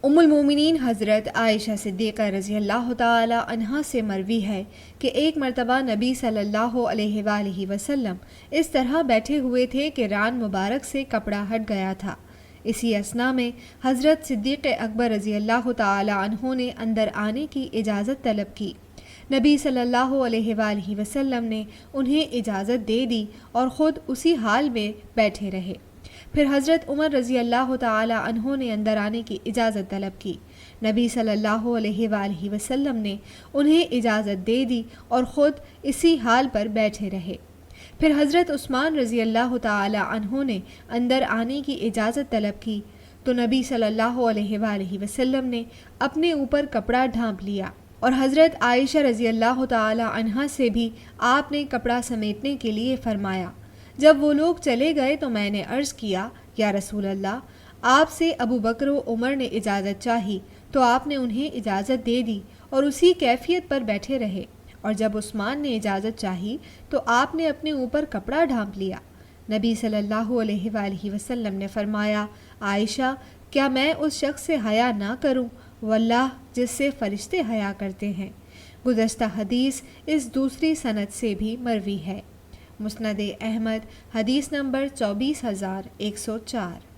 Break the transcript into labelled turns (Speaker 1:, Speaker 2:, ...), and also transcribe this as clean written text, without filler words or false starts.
Speaker 1: ام المومنین حضرت عائشہ صدیقہ رضی اللہ تعالی عنہا سے مروی ہے کہ ایک مرتبہ نبی صلی اللہ علیہ وآلہ وسلم اس طرح بیٹھے ہوئے تھے کہ ران مبارک سے کپڑا ہٹ گیا تھا۔ اسی اثناء میں حضرت صدیق اکبر رضی اللہ تعالی عنہ نے اندر آنے کی اجازت طلب کی۔ نبی صلی اللہ علیہ وآلہ وسلم نے انہیں اجازت دے دی اور خود اسی حال میں بیٹھے رہے۔ پھر حضرت عمر رضی اللہ تعالی عنہ نے اندر آنے کی اجازت طلب کی۔ نبی صلی اللہ علیہ وآلہ وسلم نے انہیں اجازت دے دی اور خود اسی حال پر بیٹھے رہے۔ پھر حضرت عثمان رضی اللہ تعالی عنہ نے اندر آنے کی اجازت طلب کی تو نبی صلی اللہ علیہ وآلہ وسلم نے اپنے اوپر کپڑا ڈھانپ لیا، اور حضرت عائشہ رضی اللہ تعالی عنہا سے بھی آپ نے کپڑا سمیٹنے کے لیے فرمایا۔ جب وہ لوگ چلے گئے تو میں نے عرض کیا، یا رسول اللہ، آپ سے ابو بکر و عمر نے اجازت چاہی تو آپ نے انہیں اجازت دے دی اور اسی کیفیت پر بیٹھے رہے، اور جب عثمان نے اجازت چاہی تو آپ نے اپنے اوپر کپڑا ڈھانپ لیا۔ نبی صلی اللہ علیہ وآلہ وسلم نے فرمایا، عائشہ، کیا میں اس شخص سے حیا نہ کروں واللہ جس سے فرشتے حیا کرتے ہیں؟ گزشتہ حدیث اس دوسری سند سے بھی مروی ہے۔ مسند احمد حدیث نمبر 24104۔